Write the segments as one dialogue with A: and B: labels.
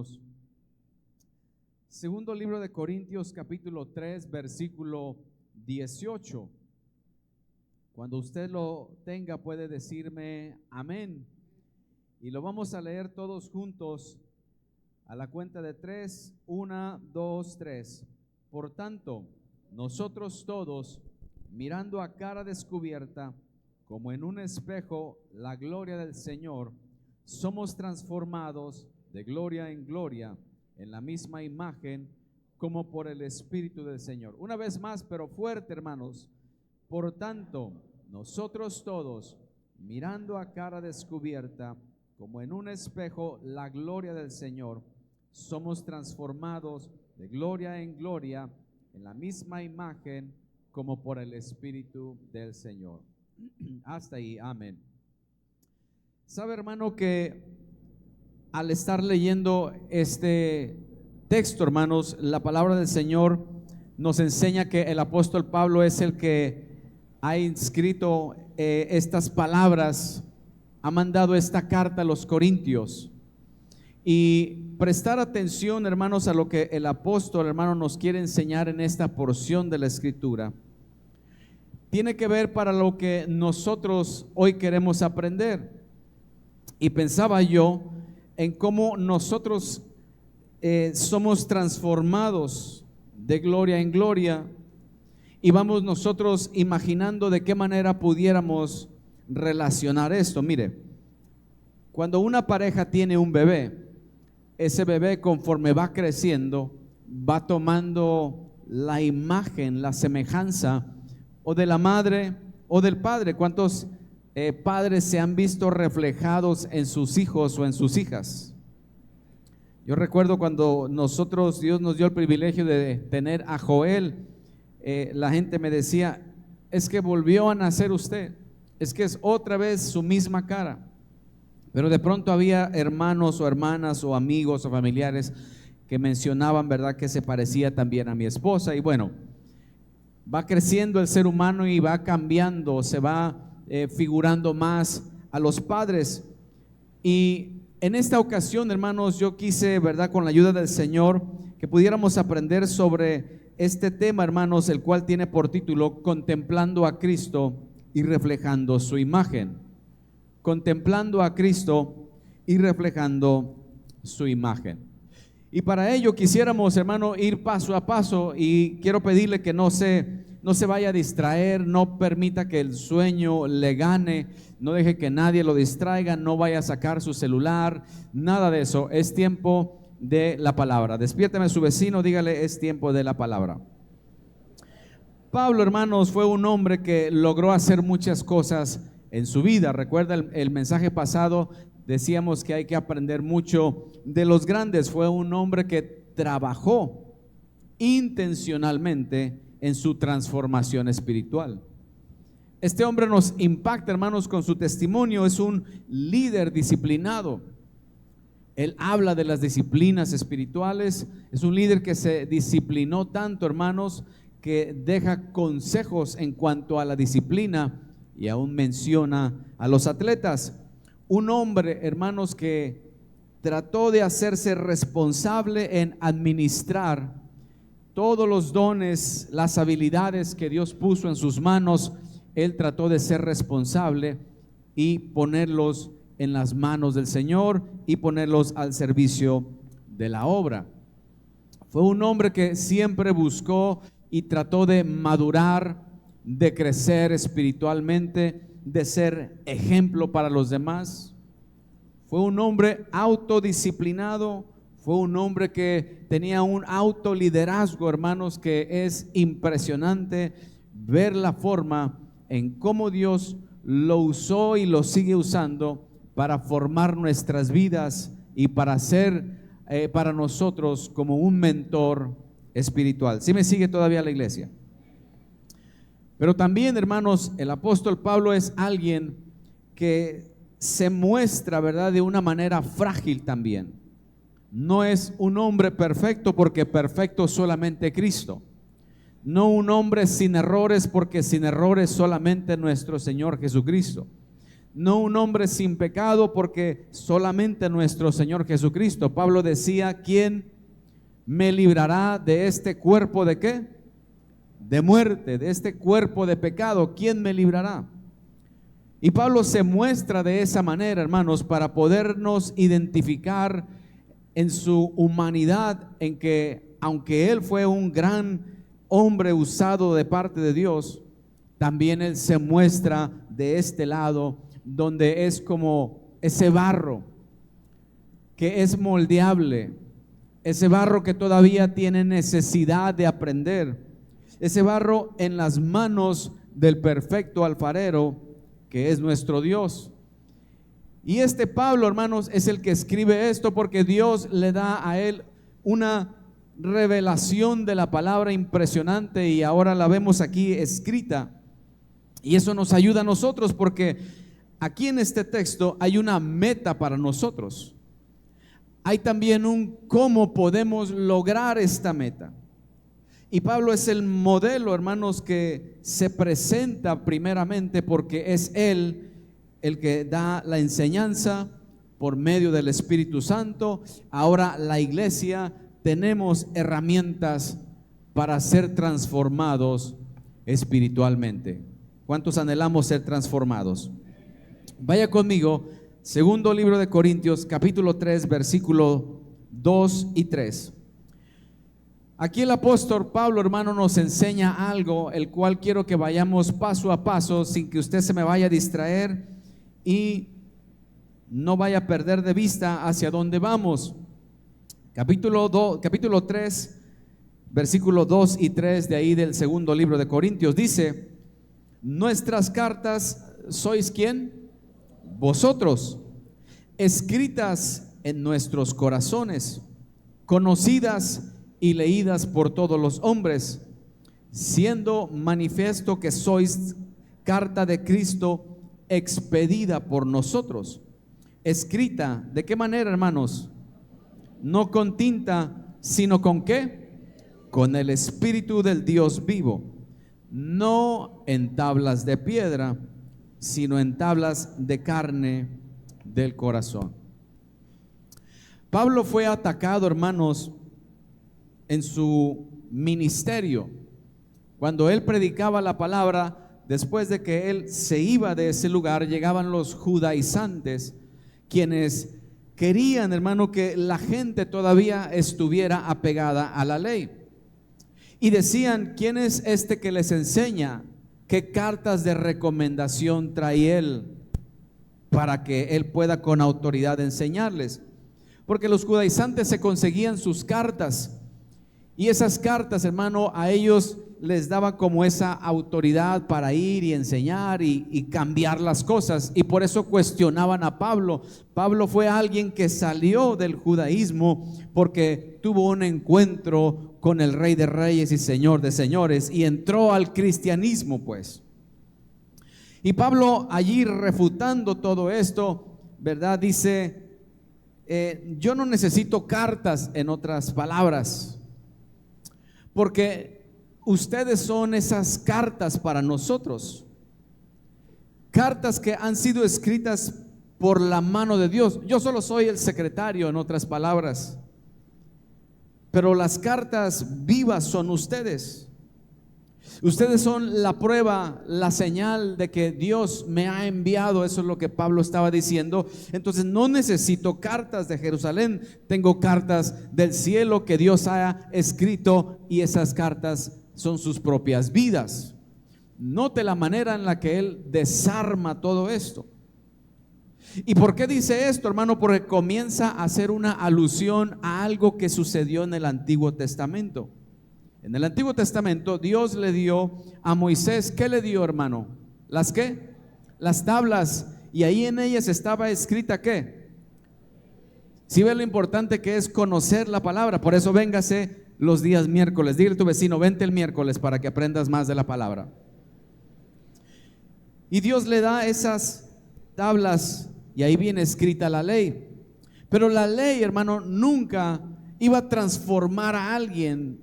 A: hermanos. Segundo libro de Corintios, capítulo 3, versículo 18. Cuando usted lo tenga, puede decirme amén. Y lo vamos a leer todos juntos a la cuenta de 3. 1, 2, 3. Por tanto, nosotros todos, mirando a cara descubierta, como en un espejo, la gloria del Señor, somos transformados de gloria en gloria, en la misma imagen, como por el Espíritu del Señor. Una vez más, pero fuerte, hermanos. Por tanto, nosotros todos, mirando a cara descubierta, como en un espejo, la gloria del Señor, somos transformados de gloria en gloria, en la misma imagen, como por el Espíritu del Señor. Hasta ahí, amén. Sabe, hermano, que al estar leyendo este texto, hermanos, la palabra del Señor nos enseña que el apóstol Pablo es el que ha escrito estas palabras, ha mandado esta carta a los Corintios. Y prestar atención, hermanos, a lo que el apóstol, hermano, nos quiere enseñar en esta porción de la Escritura, tiene que ver para lo que nosotros hoy queremos aprender. Y pensaba yo en cómo nosotros somos transformados de gloria en gloria, y vamos nosotros imaginando de qué manera pudiéramos relacionar esto. Mire, cuando una pareja tiene un bebé, ese bebé, conforme va creciendo, va tomando la imagen, la semejanza o de la madre o del padre. ¿Cuántos padres se han visto reflejados en sus hijos o en sus hijas? Yo recuerdo cuando Dios nos dio el privilegio de tener a Joel, la gente me decía: es que volvió a nacer usted, es que es otra vez su misma cara. Pero de pronto había hermanos o hermanas o amigos o familiares que mencionaban, ¿verdad?, que se parecía también a mi esposa. Y bueno, va creciendo el ser humano y va cambiando, se va figurando más a los padres. Y en esta ocasión, hermanos, yo quise, ¿verdad?, con la ayuda del Señor, que pudiéramos aprender sobre este tema, hermanos, el cual tiene por título Contemplando a Cristo y reflejando su imagen. Contemplando a Cristo y reflejando su imagen. Y para ello quisiéramos, hermano, ir paso a paso, y quiero pedirle que no se vaya a distraer, no permita que el sueño le gane, no deje que nadie lo distraiga, no vaya a sacar su celular, nada de eso. Es tiempo de la palabra. Despiérteme a su vecino, dígale: es tiempo de la palabra. Pablo, hermanos, fue un hombre que logró hacer muchas cosas en su vida. Recuerda el mensaje pasado, decíamos que hay que aprender mucho de los grandes. Fue un hombre que trabajó intencionalmente en su transformación espiritual. Este hombre nos impacta, hermanos, con su testimonio. Es un líder disciplinado. Él habla de las disciplinas espirituales. Es un líder que se disciplinó tanto, hermanos, que deja consejos en cuanto a la disciplina, y aún menciona a los atletas. Un hombre, hermanos, que trató de hacerse responsable en administrar todos los dones, las habilidades que Dios puso en sus manos. Él trató de ser responsable y ponerlos en las manos del Señor y ponerlos al servicio de la obra. Fue un hombre que siempre buscó y trató de madurar, de crecer espiritualmente, de ser ejemplo para los demás. Fue un hombre autodisciplinado, fue un hombre que tenía un autoliderazgo, hermanos, que es impresionante ver la forma en cómo Dios lo usó y lo sigue usando para formar nuestras vidas y para ser para nosotros como un mentor espiritual. ¿Sí me sigue todavía la iglesia? Pero también, hermanos, el apóstol Pablo es alguien que se muestra, ¿verdad?, de una manera frágil también. No es un hombre perfecto, porque perfecto solamente Cristo. No un hombre sin errores, porque sin errores solamente nuestro Señor Jesucristo. no un hombre sin pecado, porque solamente nuestro Señor Jesucristo. Pablo decía, ¿quién me librará de este cuerpo de qué? De muerte, de este cuerpo de pecado. ¿Quién me librará? Y Pablo se muestra de esa manera, hermanos, para podernos identificar en su humanidad, en que aunque él fue un gran hombre usado de parte de Dios, también él se muestra de este lado, donde es como ese barro que es moldeable, ese barro que todavía tiene necesidad de aprender, ese barro en las manos del perfecto alfarero, que es nuestro Dios. Y este Pablo, hermanos, es el que escribe esto porque Dios le da a él una revelación de la palabra impresionante, y ahora la vemos aquí escrita. Y eso nos ayuda a nosotros, porque aquí en este texto hay una meta para nosotros. Hay también un cómo podemos lograr esta meta. Y Pablo es el modelo, hermanos, que se presenta primeramente porque es él el que da la enseñanza por medio del Espíritu Santo. Ahora la iglesia tenemos herramientas para ser transformados espiritualmente. ¿Cuántos anhelamos ser transformados? Vaya conmigo, segundo libro de Corintios, capítulo 3, versículo 2 y 3. Aquí el apóstol Pablo, hermano, nos enseña algo, el cual quiero que vayamos paso a paso, sin que usted se me vaya a distraer y no vaya a perder de vista hacia dónde vamos. Capítulo 3, versículo 2 y 3 de ahí del segundo libro de Corintios, dice: nuestras cartas sois ¿quién? Vosotros, escritas en nuestros corazones, conocidas y leídas por todos los hombres, siendo manifiesto que sois carta de Cristo expedida por nosotros, escrita, ¿de qué manera, hermanos? No con tinta, sino con ¿qué? Con el Espíritu del Dios vivo, no en tablas de piedra, sino en tablas de carne del corazón. Pablo fue atacado, hermanos, en su ministerio. Cuando él predicaba la palabra, después de que él se iba de ese lugar, llegaban los judaizantes, quienes querían, hermano, que la gente todavía estuviera apegada a la ley. Y decían: ¿quién es este que les enseña? ¿Qué cartas de recomendación trae él para que él pueda con autoridad enseñarles? Porque los judaizantes se conseguían sus cartas, y esas cartas, hermano, a ellos les daba como esa autoridad para ir y enseñar y cambiar las cosas, y por eso cuestionaban a Pablo. Pablo fue alguien que salió del judaísmo porque tuvo un encuentro con el Rey de Reyes y Señor de Señores, y entró al cristianismo, pues. Y Pablo allí, refutando todo esto, ¿verdad? Dice, yo no necesito cartas, en otras palabras, porque ustedes son esas cartas para nosotros, cartas que han sido escritas por la mano de Dios. Yo solo soy el secretario, en otras palabras, pero las cartas vivas son ustedes. Ustedes son la prueba, la señal de que Dios me ha enviado. Eso es lo que Pablo estaba diciendo. Entonces no necesito cartas de Jerusalén, tengo cartas del cielo que Dios ha escrito, y esas cartas son sus propias vidas. Note la manera en la que él desarma todo esto. ¿Y por qué dice esto, hermano? Porque comienza a hacer una alusión a algo que sucedió en el Antiguo Testamento. En el Antiguo Testamento Dios le dio a Moisés, ¿qué le dio, hermano? ¿Las qué? Las tablas, y ahí en ellas estaba escrita ¿qué? Si ve lo importante que es conocer la palabra. Por eso véngase los días miércoles. Dile a tu vecino: vente el miércoles para que aprendas más de la palabra. Y Dios le da esas tablas, y ahí viene escrita la ley. Pero la ley, hermano, nunca iba a transformar a alguien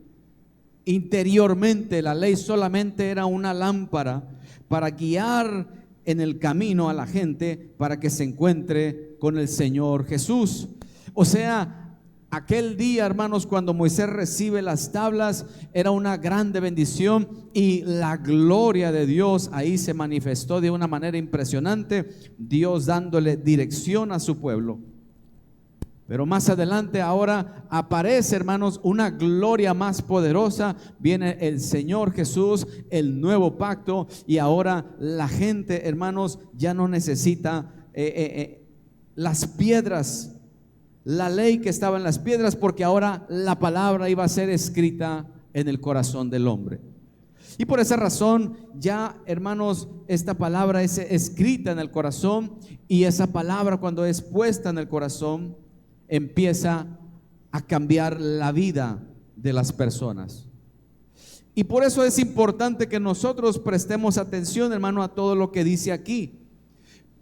A: interiormente. La ley solamente era una lámpara para guiar en el camino a la gente para que se encuentre con el Señor Jesús. O sea, aquel día, hermanos, cuando Moisés recibe las tablas, era una grande bendición y la gloria de Dios ahí se manifestó de una manera impresionante, Dios dándole dirección a su pueblo. Pero más adelante ahora aparece, hermanos, una gloria más poderosa. Viene el Señor Jesús, el nuevo pacto, y ahora la gente, hermanos, ya no necesita las piedras, la ley que estaba en las piedras, porque ahora la palabra iba a ser escrita en el corazón del hombre. Y por esa razón ya, hermanos, esta palabra es escrita en el corazón, y esa palabra, cuando es puesta en el corazón, empieza a cambiar la vida de las personas. Y por eso es importante que nosotros prestemos atención, hermano, a todo lo que dice aquí,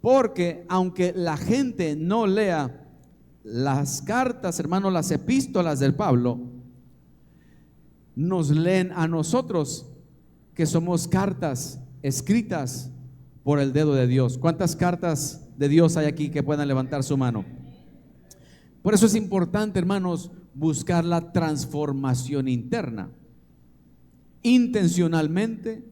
A: porque aunque la gente no lea las cartas, hermano, las epístolas del Pablo, nos leen a nosotros, que somos cartas escritas por el dedo de Dios. ¿Cuántas cartas de Dios hay aquí que puedan levantar su mano? Por eso es importante, hermanos, buscar la transformación interna, intencionalmente,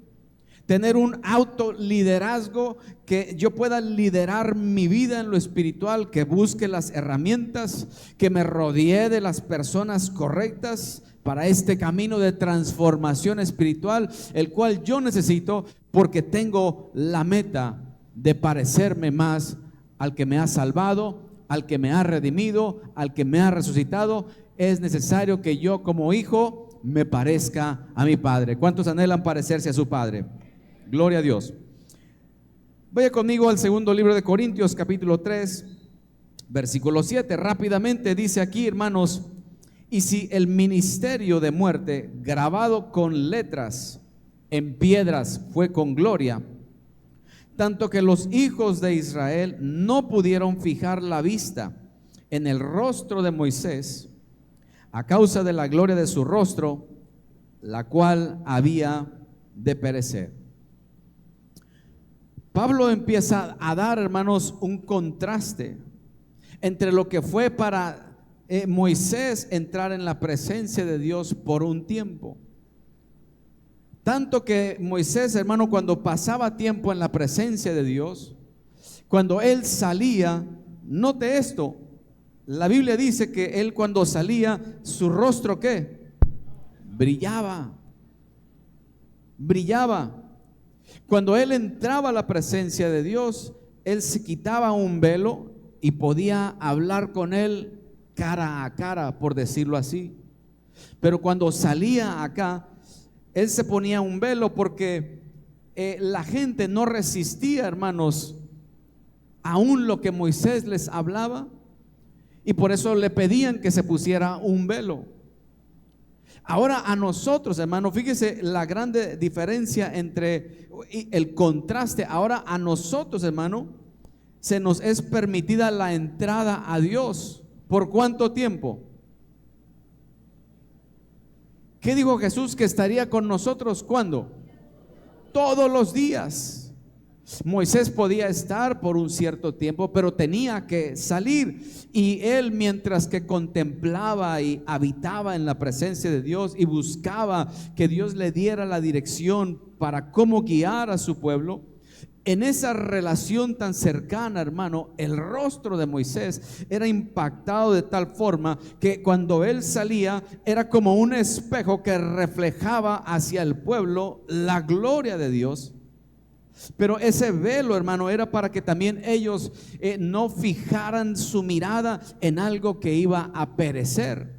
A: tener un autoliderazgo, que yo pueda liderar mi vida en lo espiritual, que busque las herramientas, que me rodee de las personas correctas para este camino de transformación espiritual, el cual yo necesito, porque tengo la meta de parecerme más al que me ha salvado, al que me ha redimido, al que me ha resucitado. Es necesario que yo como hijo me parezca a mi Padre. ¿Cuántos anhelan parecerse a su Padre? Gloria a Dios. Vaya conmigo al segundo libro de Corintios, capítulo 3, versículo 7. Rápidamente dice aquí, hermanos: y si el ministerio de muerte, grabado con letras en piedras, fue con gloria, tanto que los hijos de Israel no pudieron fijar la vista en el rostro de Moisés a causa de la gloria de su rostro, la cual había de perecer. Pablo empieza a dar, hermanos, un contraste entre lo que fue para Moisés entrar en la presencia de Dios por un tiempo. Tanto que Moisés, hermano, cuando pasaba tiempo en la presencia de Dios, cuando él salía, note esto, la Biblia dice que él, cuando salía, su rostro, ¿qué? Brillaba. Cuando él entraba a la presencia de Dios, él se quitaba un velo y podía hablar con él cara a cara, por decirlo así. Pero cuando salía acá, él se ponía un velo, porque la gente no resistía, hermanos, aún lo que Moisés les hablaba, y por eso le pedían que se pusiera un velo. Ahora a nosotros, hermano, fíjese la grande diferencia entre el contraste. Ahora a nosotros, hermano, se nos es permitida la entrada a Dios. ¿Por cuánto tiempo? ¿Qué dijo Jesús? Que estaría con nosotros, ¿cuándo? Todos los días. Moisés podía estar por un cierto tiempo, pero tenía que salir, y él, mientras que contemplaba y habitaba en la presencia de Dios y buscaba que Dios le diera la dirección para cómo guiar a su pueblo, en esa relación tan cercana, hermano, el rostro de Moisés era impactado de tal forma que cuando él salía era como un espejo que reflejaba hacia el pueblo la gloria de Dios. Pero ese velo, hermano, era para que también ellos no fijaran su mirada en algo que iba a perecer,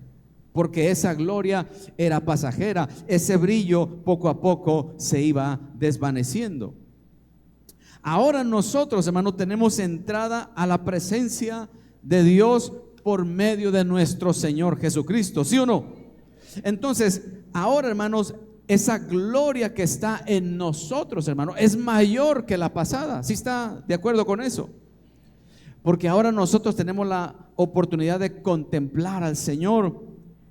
A: porque esa gloria era pasajera. Ese brillo poco a poco se iba desvaneciendo. Ahora nosotros, hermano, tenemos entrada a la presencia de Dios por medio de nuestro Señor Jesucristo, ¿sí o no? Entonces, ahora, hermanos, esa gloria que está en nosotros, hermano, es mayor que la pasada. ¿Sí está de acuerdo con eso? Porque ahora nosotros tenemos la oportunidad de contemplar al Señor.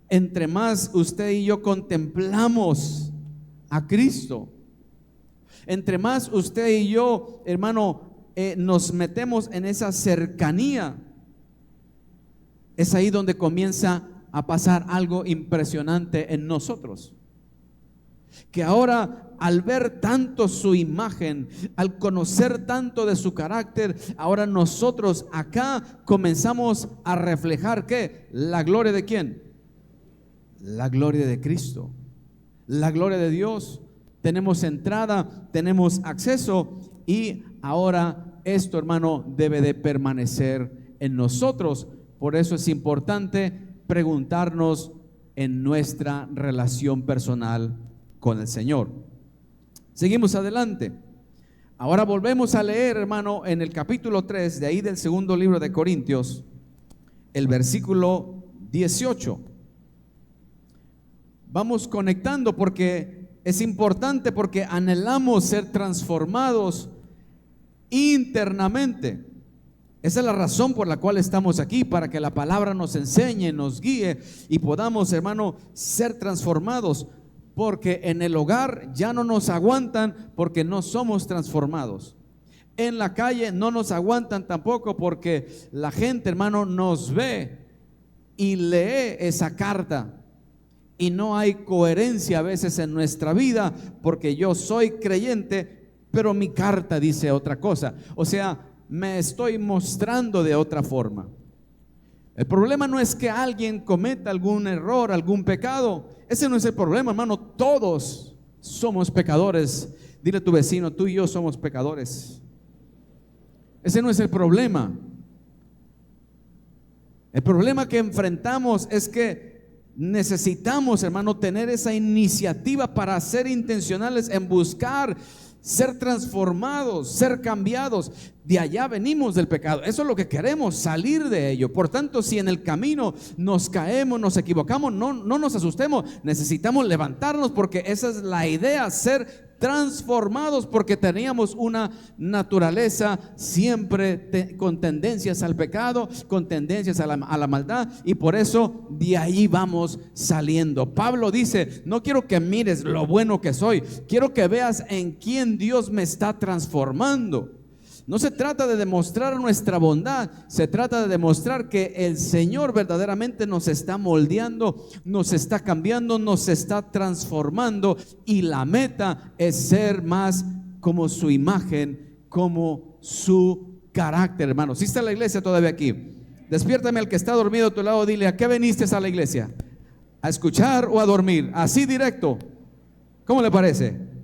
A: Entre más usted y yo contemplamos a Cristo, Entre más usted y yo, hermano, nos metemos en esa cercanía, es ahí donde comienza a pasar algo impresionante en nosotros. Que ahora, al ver tanto su imagen, al conocer tanto de su carácter, ahora nosotros acá comenzamos a reflejar ¿qué? La gloria de ¿quién? La gloria de Cristo, la gloria de Dios. Tenemos entrada, tenemos acceso, y ahora esto, hermano, debe de permanecer en nosotros. Por eso es importante preguntarnos en nuestra relación personal con el Señor. Seguimos adelante. Ahora volvemos a leer, hermano, en el capítulo 3 de ahí del segundo libro de Corintios, el versículo 18. Vamos conectando porque es importante, porque anhelamos ser transformados internamente. Esa es la razón por la cual estamos aquí, para que la palabra nos enseñe, nos guíe y podamos, hermano, ser transformados. Porque en el hogar ya no nos aguantan porque no somos transformados. En la calle no nos aguantan tampoco porque la gente, hermano, nos ve y lee esa carta. Y no hay coherencia a veces en nuestra vida, porque yo soy creyente, pero mi carta dice otra cosa. O sea, me estoy mostrando de otra forma. El problema no es que alguien cometa algún error, algún pecado. Ese no es el problema, hermano. Todos somos pecadores. Dile a tu vecino: tú y yo somos pecadores. Ese no es el problema. El problema que enfrentamos es que necesitamos, hermano, tener esa iniciativa para ser intencionales en buscar ser transformados, ser cambiados. De allá venimos, del pecado. Eso es lo que queremos, salir de ello. Por tanto, si en el camino nos caemos, nos equivocamos, no nos asustemos. Necesitamos levantarnos, porque esa es la idea, ser transformados, porque teníamos una naturaleza siempre con tendencias al pecado, con tendencias a la maldad, y por eso de ahí vamos saliendo. Pablo dice: no quiero que mires lo bueno que soy, quiero que veas en quién Dios me está transformando. No se trata de demostrar nuestra bondad, se trata de demostrar que el Señor verdaderamente nos está moldeando, nos está cambiando, nos está transformando, y la meta es ser más como su imagen, como su carácter, hermano. ¿Sí está la iglesia todavía aquí? Despiértame al que está dormido a tu lado, dile: ¿a qué viniste a la iglesia? ¿A escuchar o a dormir? Así directo. ¿Cómo le parece?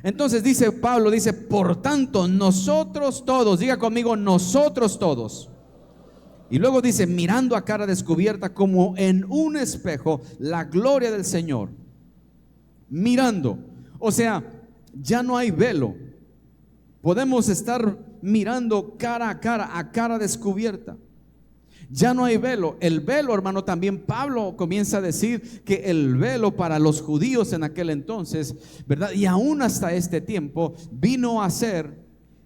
A: Entonces dice Pablo, dice: por tanto, nosotros todos, diga conmigo, nosotros todos. Y luego dice: mirando a cara descubierta como en un espejo la gloria del Señor. Mirando, o sea, ya no hay velo. Podemos estar mirando cara a cara descubierta. Ya no hay velo. El velo, hermano, también Pablo comienza a decir que el velo para los judíos en aquel entonces, ¿verdad? Y aún hasta este tiempo, vino a ser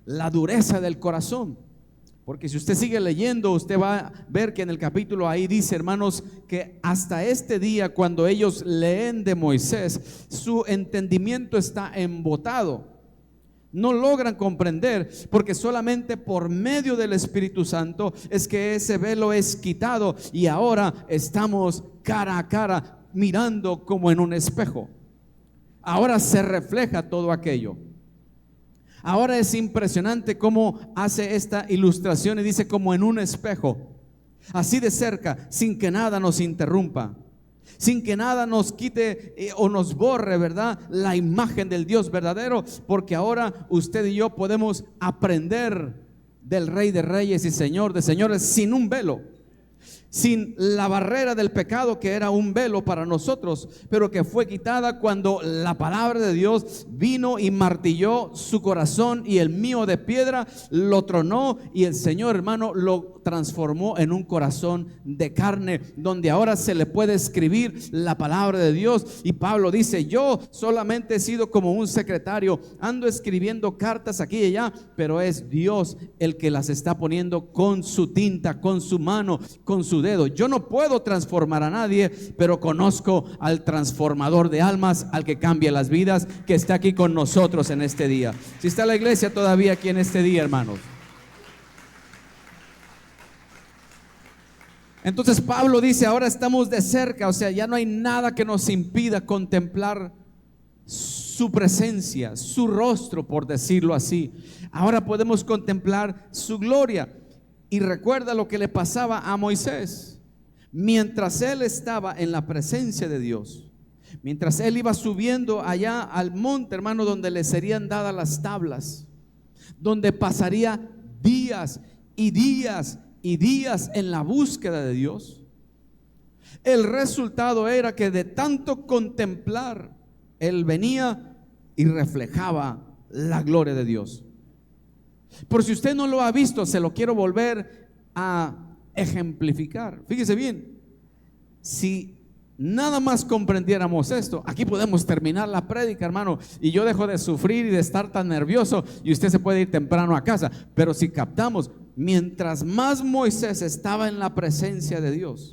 A: la dureza del corazón. Porque si usted sigue leyendo, usted va a ver que en el capítulo ahí dice, hermanos, que hasta este día, cuando ellos leen de Moisés, su entendimiento está embotado. No logran comprender, porque solamente por medio del Espíritu Santo es que ese velo es quitado, y ahora estamos cara a cara, mirando como en un espejo. Ahora se refleja todo aquello. Ahora es impresionante cómo hace esta ilustración y dice: como en un espejo, así de cerca, sin que nada nos interrumpa, sin que nada nos quite o nos borre, ¿verdad?, la imagen del Dios verdadero. Porque ahora usted y yo podemos aprender del Rey de Reyes y Señor de Señores sin un velo, sin la barrera del pecado, que era un velo para nosotros, pero que fue quitada cuando la palabra de Dios vino y martilló su corazón, y el mío de piedra lo tronó, y el Señor, hermano, lo transformó en un corazón de carne, donde ahora se le puede escribir la palabra de Dios. Y Pablo dice: yo solamente he sido como un secretario, ando escribiendo cartas aquí y allá, pero es Dios el que las está poniendo con su tinta, con su mano, con su dedo. Yo no puedo transformar a nadie, pero conozco al transformador de almas, al que cambia las vidas, que está aquí con nosotros en este día. Si está la iglesia todavía aquí en este día, hermanos. Entonces Pablo dice, ahora estamos de cerca, o sea, ya no hay nada que nos impida contemplar su presencia, su rostro, por decirlo así. Ahora podemos contemplar su gloria. Y recuerda lo que le pasaba a Moisés. Mientras él estaba en la presencia de Dios, mientras él iba subiendo allá al monte, hermano, donde le serían dadas las tablas, donde pasaría días y días y días en la búsqueda de Dios, el resultado era que de tanto contemplar, él venía y reflejaba la gloria de Dios. Por si usted no lo ha visto, se lo quiero volver a ejemplificar. Fíjese bien, si nada más comprendiéramos esto, aquí podemos terminar la prédica, hermano, y yo dejo de sufrir y de estar tan nervioso y usted se puede ir temprano a casa. Pero si captamos, mientras más Moisés estaba en la presencia de Dios,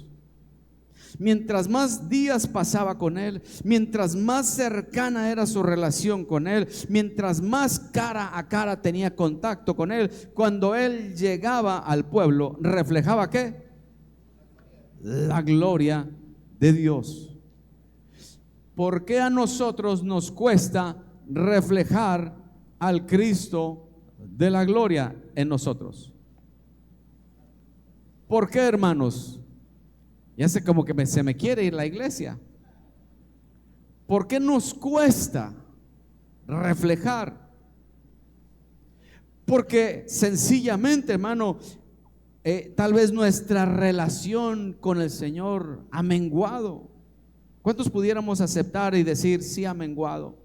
A: mientras más días pasaba con él, mientras más cercana era su relación con él, mientras más cara a cara tenía contacto con él, cuando él llegaba al pueblo, reflejaba ¿qué? La gloria de Dios. ¿Por qué a nosotros nos cuesta reflejar al Cristo de la gloria en nosotros? ¿Por qué, hermanos? Ya sé como que se me quiere ir la iglesia. ¿Por qué nos cuesta reflejar? Porque sencillamente, hermano, tal vez nuestra relación con el Señor ha menguado. ¿Cuántos pudiéramos aceptar y decir sí ha menguado?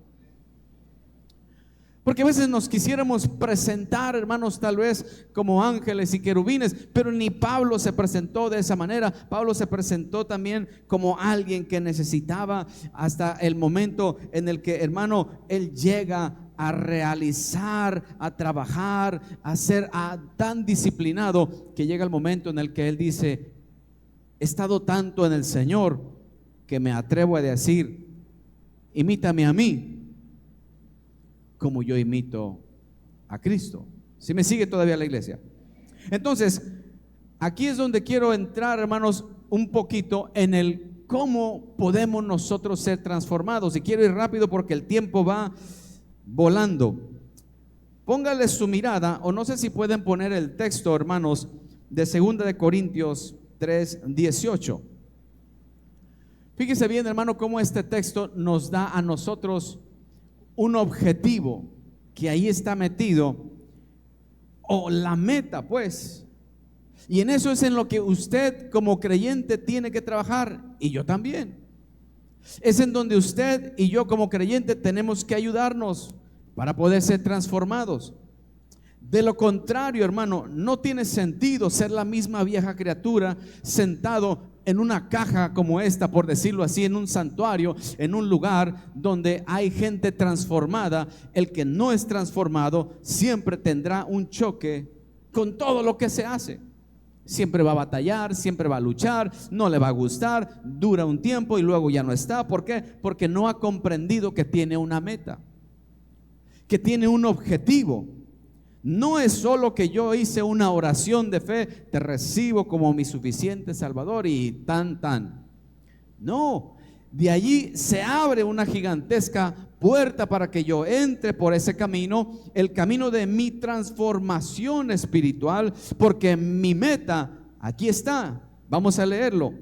A: Porque a veces nos quisiéramos presentar, hermanos, tal vez como ángeles y querubines, pero ni Pablo se presentó de esa manera. Pablo se presentó también como alguien que necesitaba, hasta el momento en el que, hermano, él llega a realizar, a trabajar, a ser tan disciplinado, que llega el momento en el que él dice: he estado tanto en el Señor que me atrevo a decir, imítame a mí como yo imito a Cristo. ¿Sí me sigue todavía la iglesia? Entonces, aquí es donde quiero entrar, hermanos, un poquito en el cómo podemos nosotros ser transformados. Y quiero ir rápido porque el tiempo va volando. Póngale su mirada, o no sé si pueden poner el texto, hermanos, de 2 de Corintios 3:18. Fíjese bien, hermano, cómo este texto nos da a nosotros un objetivo que ahí está metido, o la meta, pues. Y en eso es en lo que usted como creyente tiene que trabajar, y yo también. Es en donde usted y yo como creyente tenemos que ayudarnos para poder ser transformados. De lo contrario, hermano, no tiene sentido ser la misma vieja criatura sentado en una caja como esta, por decirlo así, en un santuario, en un lugar donde hay gente transformada. El que no es transformado siempre tendrá un choque con todo lo que se hace. Siempre va a batallar, siempre va a luchar, no le va a gustar, dura un tiempo y luego ya no está. ¿Por qué? Porque no ha comprendido que tiene una meta, que tiene un objetivo. No es solo que yo hice una oración de fe, te recibo como mi suficiente Salvador y tan. No, de allí se abre una gigantesca puerta para que yo entre por ese camino, el camino de mi transformación espiritual, porque mi meta aquí está. Vamos a leerlo.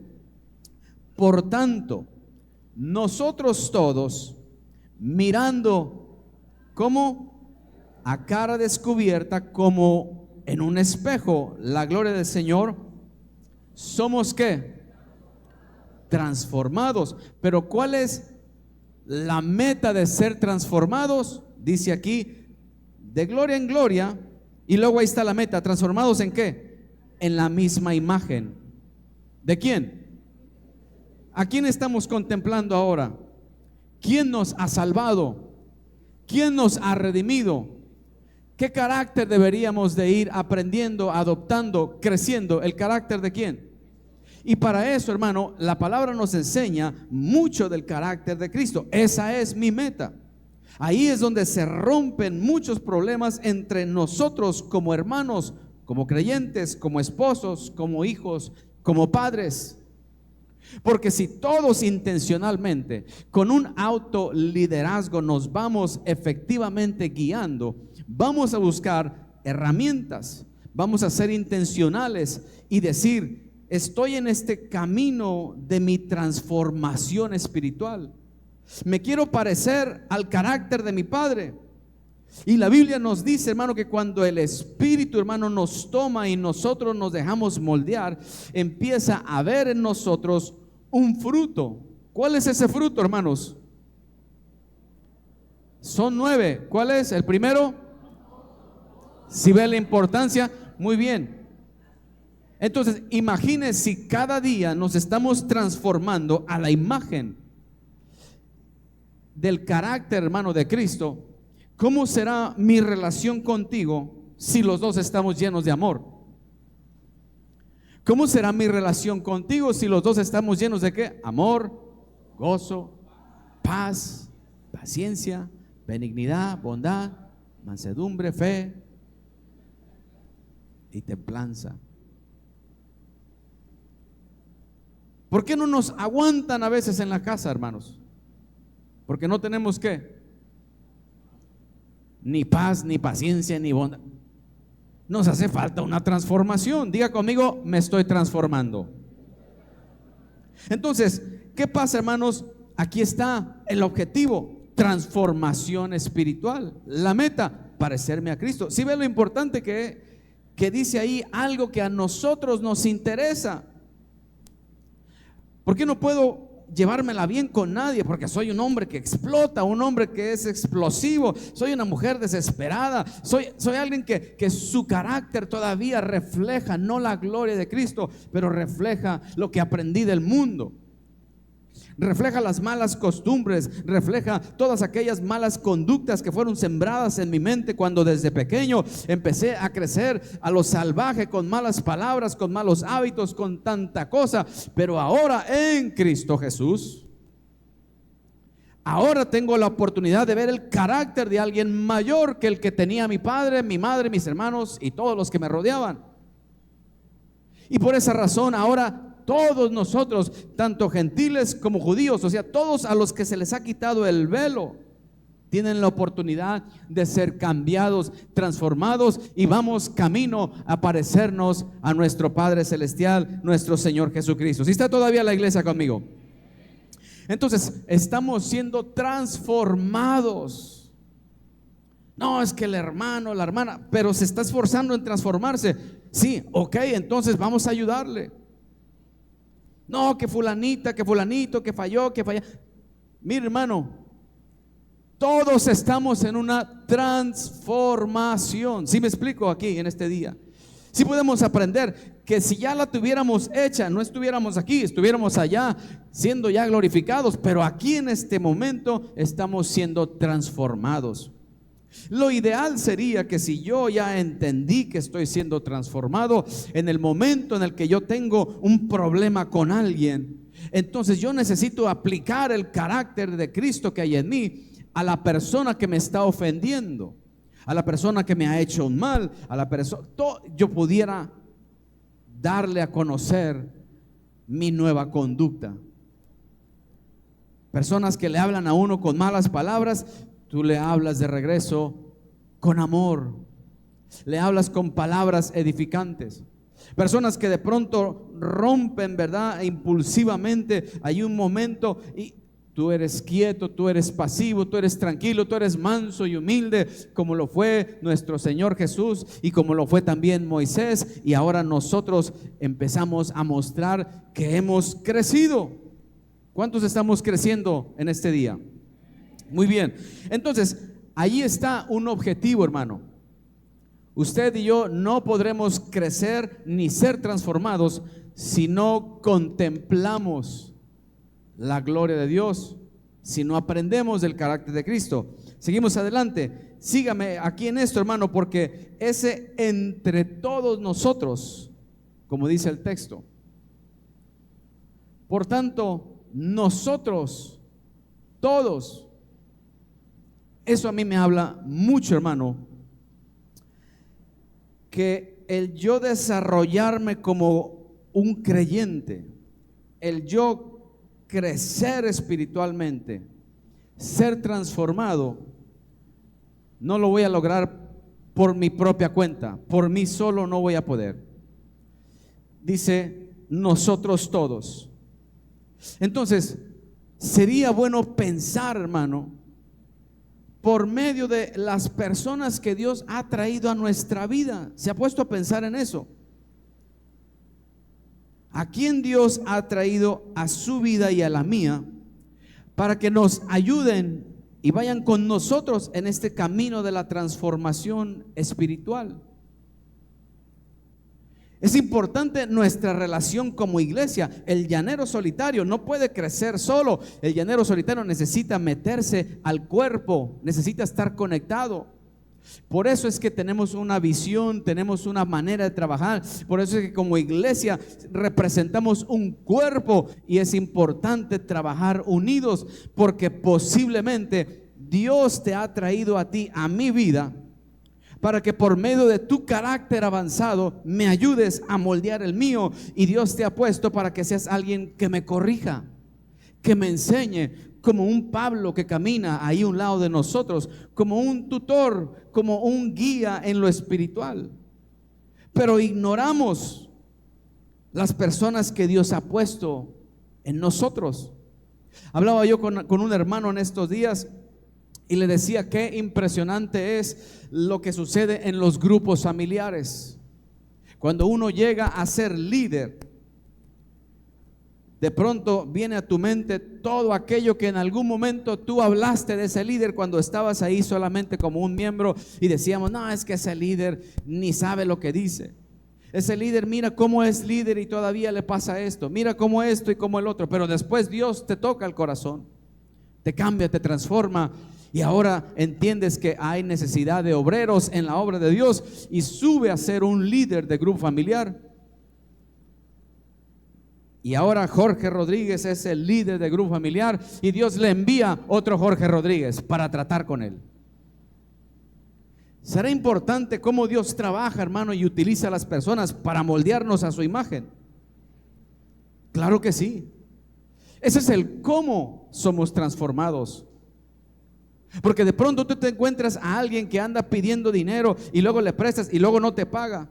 A: Por tanto, nosotros todos, mirando como a cara descubierta, como en un espejo, la gloria del Señor, somos ¿qué? Transformados. Pero ¿cuál es la meta de ser transformados? Dice aquí, de gloria en gloria. Y luego ahí está la meta, ¿transformados en qué? En la misma imagen. ¿De quién? ¿A quién estamos contemplando ahora? ¿Quién nos ha salvado? ¿Quién nos ha redimido? ¿Qué carácter deberíamos de ir aprendiendo, adoptando, creciendo? ¿El carácter de quién? Y para eso, hermano, la palabra nos enseña mucho del carácter de Cristo. Esa es mi meta. Ahí es donde se rompen muchos problemas entre nosotros como hermanos, como creyentes, como esposos, como hijos, como padres. Porque si todos intencionalmente, con un autoliderazgo, nos vamos efectivamente guiando, vamos a buscar herramientas, vamos a ser intencionales y decir: estoy en este camino de mi transformación espiritual. Me quiero parecer al carácter de mi Padre. Y la Biblia nos dice, hermano, que cuando el Espíritu, hermano, nos toma y nosotros nos dejamos moldear, empieza a haber en nosotros un fruto. ¿Cuál es ese fruto, hermanos? Son 9. ¿Cuál es? El primero. Si ve la importancia, muy bien. Entonces, imagine si cada día nos estamos transformando a la imagen del carácter, hermano, de Cristo. ¿Cómo será mi relación contigo si los dos estamos llenos de amor? ¿Cómo será mi relación contigo si los dos estamos llenos de qué? Amor, gozo, paz, paciencia, benignidad, bondad, mansedumbre, fe y templanza. ¿Por qué no nos aguantan a veces en la casa, hermanos? Porque no tenemos ¿qué? Ni paz, ni paciencia, ni bondad. Nos hace falta una transformación. Diga conmigo: me estoy transformando. Entonces, ¿qué pasa, hermanos? Aquí está el objetivo: transformación espiritual. La meta: parecerme a Cristo. Si ve lo importante que dice ahí, algo que a nosotros nos interesa. ¿Por qué no puedo llevármela bien con nadie? Porque soy un hombre que explota, un hombre que es explosivo, soy una mujer desesperada, soy alguien que su carácter todavía refleja no la gloria de Cristo, pero refleja lo que aprendí del mundo, refleja las malas costumbres, refleja todas aquellas malas conductas que fueron sembradas en mi mente cuando desde pequeño empecé a crecer a lo salvaje, con malas palabras, con malos hábitos, con tanta cosa. Pero ahora en Cristo Jesús, ahora tengo la oportunidad de ver el carácter de alguien mayor que el que tenía mi padre, mi madre, mis hermanos y todos los que me rodeaban. Y por esa razón ahora todos nosotros, tanto gentiles como judíos, o sea, todos a los que se les ha quitado el velo, tienen la oportunidad de ser cambiados, transformados, y vamos camino a parecernos a nuestro Padre Celestial, nuestro Señor Jesucristo. ¿Sí está todavía la iglesia conmigo? Entonces, estamos siendo transformados. No, es que el hermano, la hermana, pero se está esforzando en transformarse. Sí, ok, entonces vamos a ayudarle. No, que fulanita, que fulanito, que falló, que falla. Mire, hermano, todos estamos en una transformación. ¿Sí me explico aquí en este día? Sí podemos aprender que si ya la tuviéramos hecha, no estuviéramos aquí, estuviéramos allá siendo ya glorificados, pero aquí en este momento estamos siendo transformados. Lo ideal sería que si yo ya entendí que estoy siendo transformado, en el momento en el que yo tengo un problema con alguien, entonces yo necesito aplicar el carácter de Cristo que hay en mí a la persona que me está ofendiendo, a la persona que me ha hecho un mal, a la persona, yo pudiera darle a conocer mi nueva conducta. Personas que le hablan a uno con malas palabras, tú le hablas de regreso con amor, le hablas con palabras edificantes. Personas que de pronto rompen, ¿verdad? Impulsivamente, hay un momento y tú eres quieto, tú eres pasivo, tú eres tranquilo, tú eres manso y humilde, como lo fue nuestro Señor Jesús y como lo fue también Moisés. Y ahora nosotros empezamos a mostrar que hemos crecido. ¿Cuántos estamos creciendo en este día? Muy bien, entonces ahí está un objetivo, hermano. Usted y yo no podremos crecer ni ser transformados si no contemplamos la gloria de Dios, si no aprendemos del carácter de Cristo. Seguimos adelante, sígame aquí en esto, hermano, porque ese entre todos nosotros, como dice el texto, Por tanto, nosotros, todos, eso a mí me habla mucho, hermano, que el yo desarrollarme como un creyente, el yo crecer espiritualmente, ser transformado, no lo voy a lograr por mi propia cuenta, por mí solo no voy a poder. Dice, nosotros todos. Entonces, sería bueno pensar, hermano, por medio de las personas que Dios ha traído a nuestra vida. ¿Se ha puesto a pensar en eso? ¿A quién Dios ha traído a su vida y a la mía para que nos ayuden y vayan con nosotros en este camino de la transformación espiritual? Es importante nuestra relación como iglesia. El llanero solitario no puede crecer solo. El llanero solitario necesita meterse al cuerpo, necesita estar conectado. Por eso es que tenemos una visión, tenemos una manera de trabajar. Por eso es que como iglesia representamos un cuerpo y es importante trabajar unidos, porque posiblemente Dios te ha traído a ti, a mi vida, para que por medio de tu carácter avanzado me ayudes a moldear el mío. Y Dios te ha puesto para que seas alguien que me corrija, que me enseñe, como un Pablo que camina ahí a un lado de nosotros, como un tutor, como un guía en lo espiritual. Pero ignoramos las personas que Dios ha puesto en nosotros. Hablaba yo con un hermano en estos días y le decía qué impresionante es lo que sucede en los grupos familiares. Cuando uno llega a ser líder, de pronto viene a tu mente todo aquello que en algún momento tú hablaste de ese líder cuando estabas ahí solamente como un miembro y decíamos, no, es que ese líder ni sabe lo que dice. Ese líder, mira cómo es líder y todavía le pasa esto, mira cómo esto y cómo el otro. Pero después Dios te toca el corazón, te cambia, te transforma. Y ahora entiendes que hay necesidad de obreros en la obra de Dios y sube a ser un líder de grupo familiar. Y ahora Jorge Rodríguez es el líder de grupo familiar y Dios le envía otro Jorge Rodríguez para tratar con él. ¿Será importante cómo Dios trabaja, hermano, y utiliza a las personas para moldearnos a su imagen? Claro que sí. Ese es el cómo somos transformados. Porque de pronto tú te encuentras a alguien que anda pidiendo dinero y luego le prestas y luego no te paga.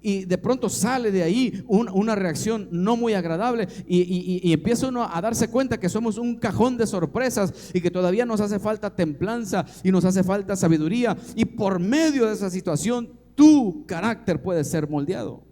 A: Y de pronto sale de ahí una reacción no muy agradable y empieza uno a darse cuenta que somos un cajón de sorpresas y que todavía nos hace falta templanza y nos hace falta sabiduría. Y por medio de esa situación tu carácter puede ser moldeado.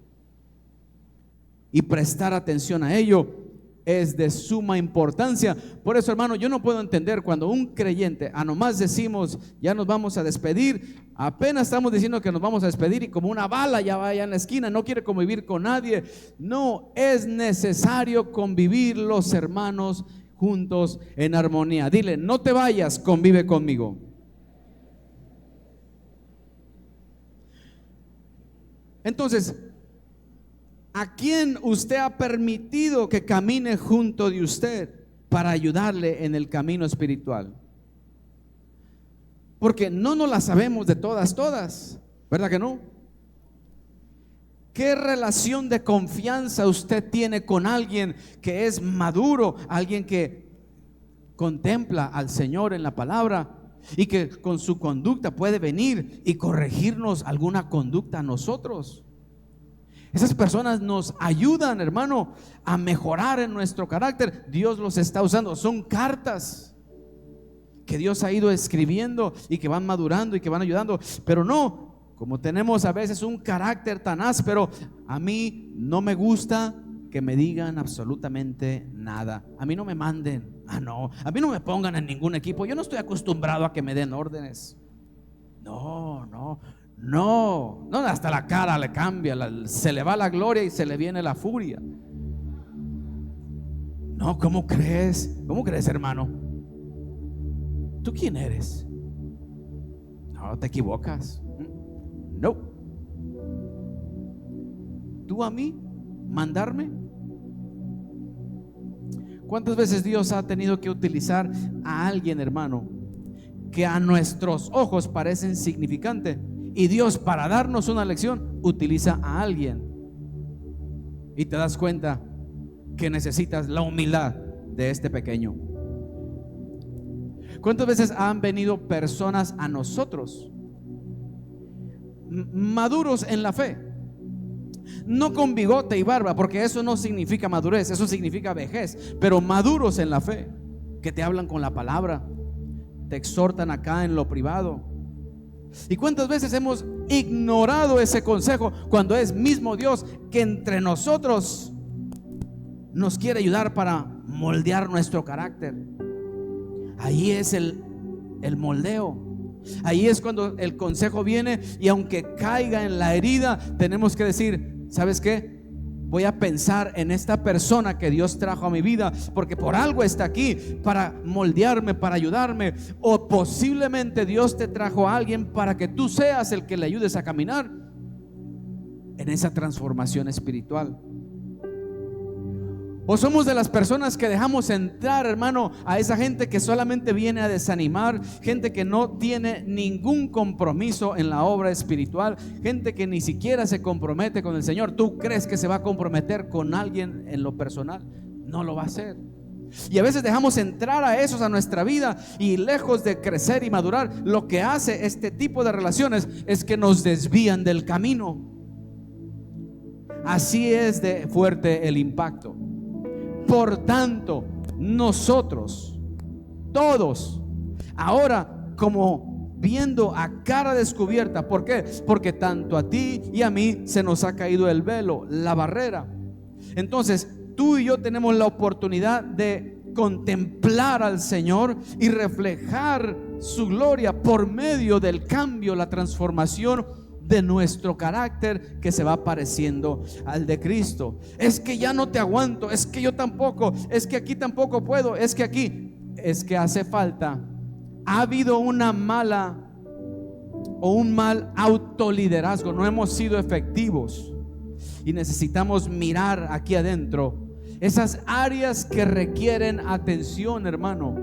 A: Y prestar atención a ello es de suma importancia. Por eso, hermano, yo no puedo entender cuando un creyente, a nomás decimos ya nos vamos a despedir, apenas estamos diciendo que nos vamos a despedir y como una bala ya va allá en la esquina, no quiere convivir con nadie. No, es necesario convivir los hermanos juntos en armonía. Dile, no te vayas, convive conmigo. Entonces, ¿a quién usted ha permitido que camine junto de usted para ayudarle en el camino espiritual? Porque no nos la sabemos de todas, ¿verdad que no? ¿Qué relación de confianza usted tiene con alguien que es maduro, alguien que contempla al Señor en la palabra y que con su conducta puede venir y corregirnos alguna conducta a nosotros? Esas personas nos ayudan, hermano, a mejorar en nuestro carácter. Dios los está usando, son cartas que Dios ha ido escribiendo y que van madurando y que van ayudando. Pero no, como tenemos a veces un carácter tan áspero, a mí no me gusta que me digan absolutamente nada. A mí no me manden, no, a mí no me pongan en ningún equipo. Yo no estoy acostumbrado a que me den órdenes. No, hasta la cara le cambia, se le va la gloria y se le viene la furia. No, ¿cómo crees? ¿Cómo crees, hermano? ¿Tú quién eres? No, te equivocas. No. ¿Tú a mí mandarme? ¿Cuántas veces Dios ha tenido que utilizar a alguien, hermano, que a nuestros ojos parece insignificante? Y Dios, para darnos una lección, utiliza a alguien. Y te das cuenta que necesitas la humildad de este pequeño. ¿Cuántas veces han venido personas a nosotros maduros en la fe? No con bigote y barba, porque eso no significa madurez, eso significa vejez, pero maduros en la fe, que te hablan con la palabra, te exhortan acá en lo privado. ¿Y cuántas veces hemos ignorado ese consejo cuando es mismo Dios que entre nosotros nos quiere ayudar para moldear nuestro carácter? Ahí es el moldeo. Ahí es cuando el consejo viene, y aunque caiga en la herida, tenemos que decir: ¿sabes qué? Voy a pensar en esta persona que Dios trajo a mi vida, porque por algo está aquí, para moldearme, para ayudarme. O posiblemente Dios te trajo a alguien para que tú seas el que le ayudes a caminar en esa transformación espiritual. O somos de las personas que dejamos entrar, hermano, a esa gente que solamente viene a desanimar, gente que no tiene ningún compromiso en la obra espiritual, gente que ni siquiera se compromete con el Señor. ¿Tú crees que se va a comprometer con alguien en lo personal? No lo va a hacer. Y a veces dejamos entrar a esos a nuestra vida, y lejos de crecer y madurar, lo que hace este tipo de relaciones es que nos desvían del camino. Así es de fuerte el impacto. Por tanto, nosotros todos, ahora como viendo a cara descubierta. ¿Por qué? Porque tanto a ti y a mí se nos ha caído el velo, la barrera. Entonces tú y yo tenemos la oportunidad de contemplar al Señor y reflejar su gloria por medio del cambio, la transformación de nuestro carácter, que se va pareciendo al de Cristo. Es que ya no te aguanto, es que yo tampoco, es que aquí tampoco puedo, es que aquí, es que hace falta. Ha habido una mala o un mal autoliderazgo, no hemos sido efectivos, y necesitamos mirar aquí adentro esas áreas que requieren atención, hermano.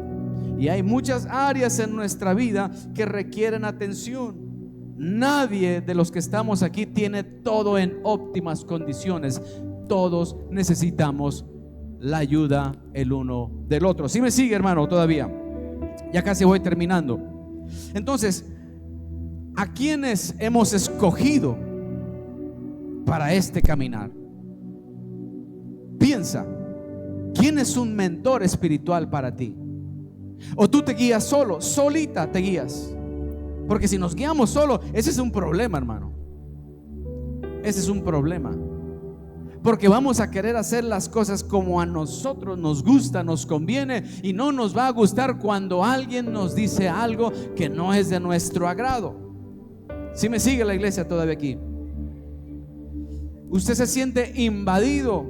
A: Y hay muchas áreas en nuestra vida que requieren atención. Nadie de los que estamos aquí tiene todo en óptimas condiciones. Todos necesitamos la ayuda el uno del otro. ¿Sí me sigue, hermano? Todavía, ya casi voy terminando. Entonces, ¿a quiénes hemos escogido para este caminar? Piensa, ¿quién es un mentor espiritual para ti? ¿O tú te guías solo, solita te guías? Porque si nos guiamos solo, ese es un problema, hermano. Ese es un problema. Porque vamos a querer hacer las cosas como a nosotros nos gusta, nos conviene, y no nos va a gustar cuando alguien nos dice algo que no es de nuestro agrado. ¿Sí me sigue la iglesia todavía aquí? ¿Usted se siente invadido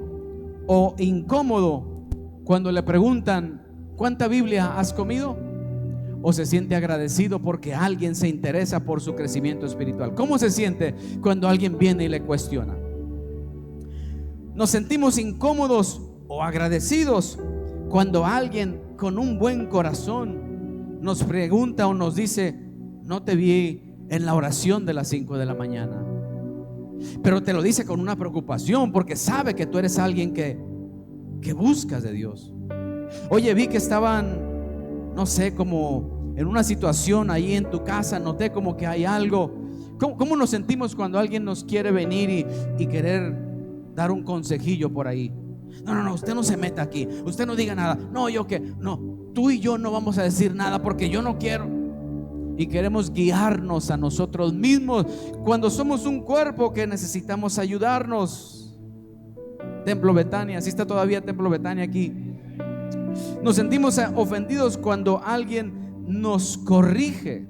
A: o incómodo cuando le preguntan ¿cuánta Biblia has comido? ¿O se siente agradecido porque alguien se interesa por su crecimiento espiritual? ¿Cómo se siente cuando alguien viene y le cuestiona? ¿Nos sentimos incómodos o agradecidos cuando alguien con un buen corazón nos pregunta o nos dice: no te vi en la oración de las 5 de la mañana? Pero te lo dice con una preocupación, porque sabe que tú eres alguien que buscas de Dios. Oye, vi que estaban, no sé, como en una situación ahí en tu casa, noté como que hay algo. ¿Cómo nos sentimos cuando alguien nos quiere venir y querer dar un consejillo por ahí? No, usted no se meta aquí, usted no diga nada. No, yo qué, no, tú y yo no vamos a decir nada porque yo no quiero. Y queremos guiarnos a nosotros mismos cuando somos un cuerpo que necesitamos ayudarnos. Templo Betania, ¿sí está todavía Templo Betania aquí? Nos sentimos ofendidos cuando alguien nos corrige.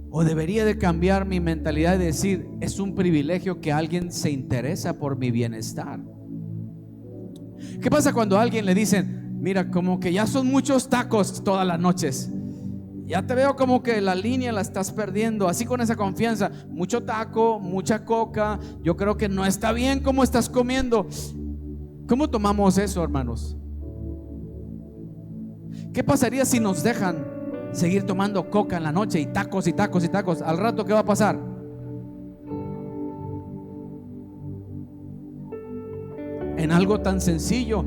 A: O debería de cambiar mi mentalidad y decir: es un privilegio que alguien se interesa por mi bienestar. ¿Qué pasa cuando a alguien le dicen: mira, como que ya son muchos tacos todas las noches, ya te veo como que la línea la estás perdiendo? Así, con esa confianza: mucho taco, mucha coca, yo creo que no está bien como estás comiendo. ¿Cómo tomamos eso, hermanos? ¿Qué pasaría si nos dejan seguir tomando coca en la noche y tacos y tacos y tacos? Al rato, ¿qué va a pasar? En algo tan sencillo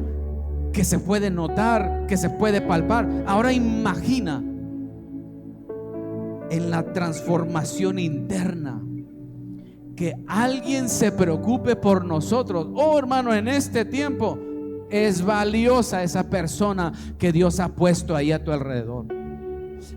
A: que se puede notar, que se puede palpar. Ahora imagina en la transformación interna, que alguien se preocupe por nosotros. Oh, hermano, en este tiempo es valiosa esa persona que Dios ha puesto ahí a tu alrededor.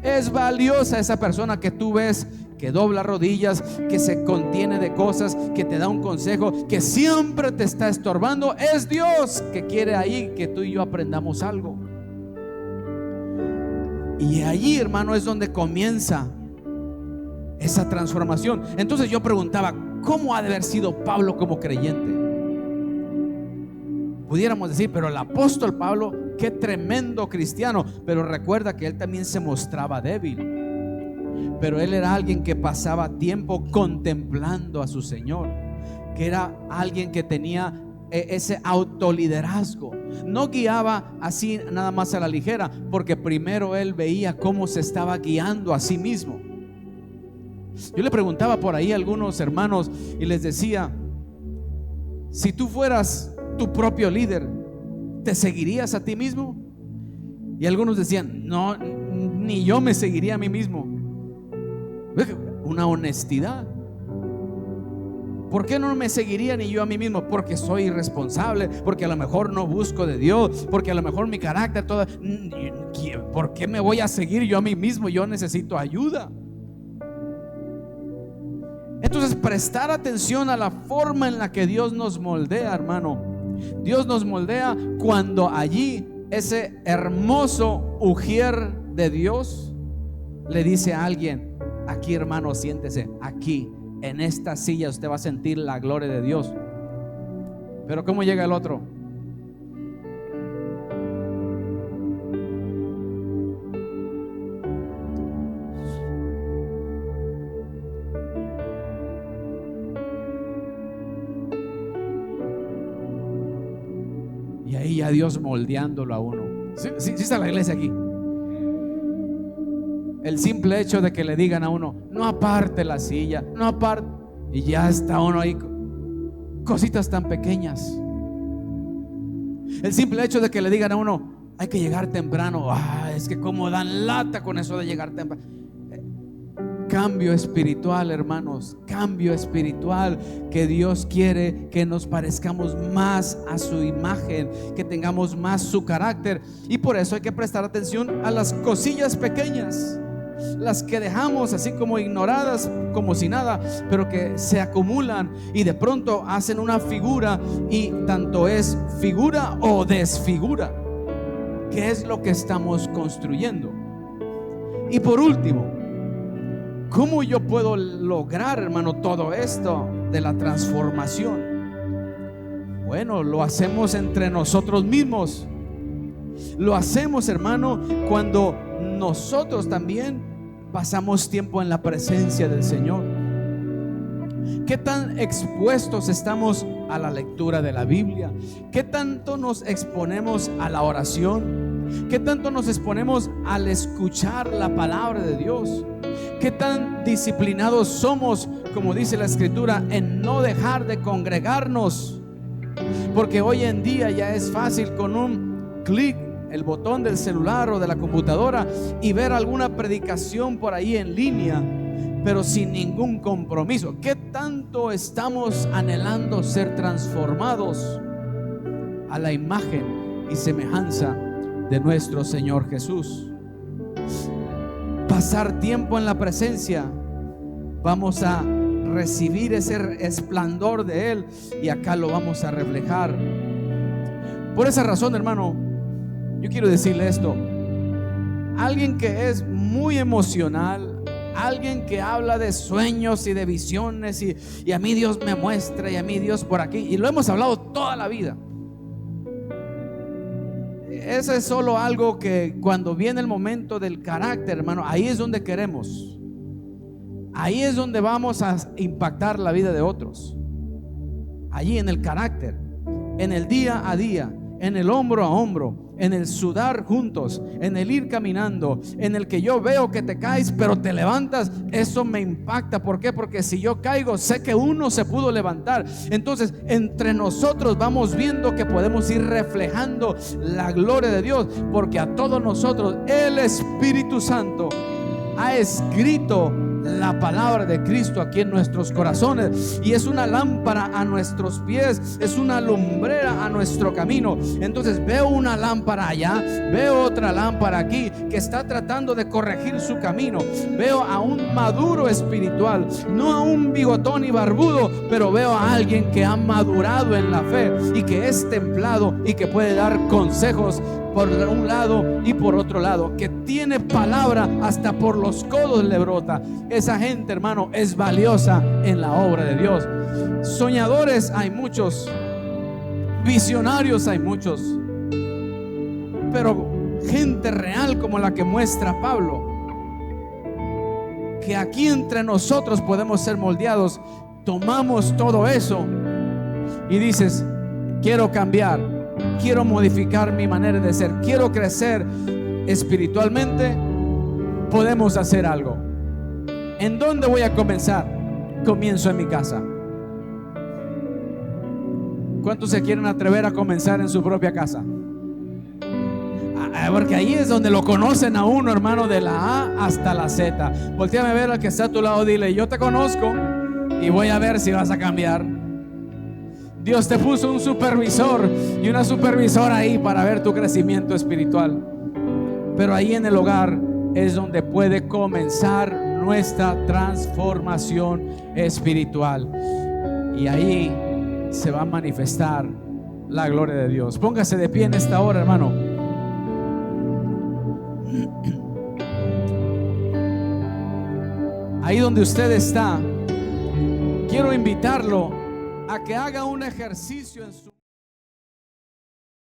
A: Es valiosa esa persona que tú ves que dobla rodillas, que se contiene de cosas, que te da un consejo, que siempre te está estorbando. Es Dios que quiere ahí que tú y yo aprendamos algo. Y allí, hermano, es donde comienza esa transformación. Entonces yo preguntaba, ¿cómo ha de haber sido Pablo como creyente? Pudiéramos decir, pero el apóstol Pablo, qué tremendo cristiano. Pero recuerda que él también se mostraba débil. Pero él era alguien que pasaba tiempo contemplando a su Señor, que era alguien que tenía ese autoliderazgo. No guiaba así nada más a la ligera, porque primero él veía cómo se estaba guiando a sí mismo. Yo le preguntaba por ahí a algunos hermanos y les decía, si tú fueras tu propio líder, ¿te seguirías a ti mismo? Y algunos decían, no, ni yo me seguiría a mí mismo. Una honestidad. ¿Por qué no me seguiría ni yo a mí mismo? Porque soy irresponsable, porque a lo mejor no busco de Dios, porque a lo mejor mi carácter todo. ¿Por qué me voy a seguir yo a mí mismo? Yo necesito ayuda. Entonces, prestar atención a la forma en la que Dios nos moldea, hermano. Dios nos moldea cuando allí ese hermoso ujier de Dios le dice a alguien: aquí, hermano, siéntese, aquí en esta silla usted va a sentir la gloria de Dios. Pero ¿cómo llega el otro? Y ahí ya Dios moldeándolo a uno. Sí está la iglesia aquí. El simple hecho de que le digan a uno: no aparte la silla, no aparte, y ya está uno ahí. Cositas tan pequeñas. El simple hecho de que le digan a uno: hay que llegar temprano. Es que como dan lata con eso de llegar temprano. Cambio espiritual, hermanos, cambio espiritual, que Dios quiere que nos parezcamos más a su imagen, que tengamos más su carácter. Y por eso hay que prestar atención a las cosillas pequeñas, las que dejamos así como ignoradas, como si nada, pero que se acumulan y de pronto hacen una figura, y tanto es figura o desfigura. ¿Qué es lo que estamos construyendo? Y por último, ¿cómo yo puedo lograr, hermano, todo esto de la transformación? Bueno, lo hacemos entre nosotros mismos. Lo hacemos, hermano, cuando nosotros también pasamos tiempo en la presencia del Señor. ¿Qué tan expuestos estamos a la lectura de la Biblia? ¿Qué tanto nos exponemos a la oración? ¿Qué tanto nos exponemos al escuchar la palabra de Dios? ¿Qué tan disciplinados somos, como dice la Escritura, en no dejar de congregarnos? Porque hoy en día ya es fácil con un clic, el botón del celular o de la computadora, y ver alguna predicación por ahí en línea, pero sin ningún compromiso. ¿Qué tanto estamos anhelando ser transformados a la imagen y semejanza de nuestro Señor Jesús? Pasar tiempo en la presencia, vamos a recibir ese esplendor de Él, y acá lo vamos a reflejar. Por esa razón, hermano, yo quiero decirle esto: alguien que es muy emocional, alguien que habla de sueños y de visiones, y a mí Dios me muestra, y a mí Dios por aquí, y lo hemos hablado toda la vida. Eso es solo algo que cuando viene el momento del carácter, hermano, ahí es donde queremos. Ahí es donde vamos a impactar la vida de otros. Allí en el carácter. en el día a día, en el hombro a hombro, en el sudar juntos, en el ir caminando, en el que yo veo que te caes pero te levantas. Eso me impacta. ¿Por qué? Porque si yo caigo, sé que uno se pudo levantar. Entonces entre nosotros vamos viendo que podemos ir reflejando la gloria de Dios, porque a todos nosotros el Espíritu Santo ha escrito la palabra de Cristo aquí en nuestros corazones, y es una lámpara a nuestros pies, es una lumbrera a nuestro camino. Entonces veo una lámpara allá, veo otra lámpara aquí que está tratando de corregir su camino. Veo a un maduro espiritual, no a un bigotón y barbudo, pero veo a alguien que ha madurado en la fe y que es templado y que puede dar consejos por un lado y por otro lado, que tiene palabra hasta por los codos le brota. Esa gente, hermano, es valiosa en la obra de Dios. Soñadores hay muchos, visionarios hay muchos, pero gente real como la que muestra Pablo, que aquí entre nosotros podemos ser moldeados. Tomamos todo eso y dices: quiero cambiar, quiero modificar mi manera de ser, quiero crecer espiritualmente. Podemos hacer algo. ¿En dónde voy a comenzar? Comienzo en mi casa. ¿Cuántos se quieren atrever a comenzar en su propia casa? Porque ahí es donde lo conocen a uno, hermano, de la A hasta la Z. Voltéame a ver al que está a tu lado, dile: yo te conozco y voy a ver si vas a cambiar. Dios te puso un supervisor y una supervisora ahí para ver tu crecimiento espiritual. Pero ahí en el hogar es donde puede comenzar nuestra transformación espiritual, y ahí se va a manifestar la gloria de Dios. Póngase de pie en esta hora, hermano. Ahí donde usted está, quiero invitarlo a que haga un ejercicio en su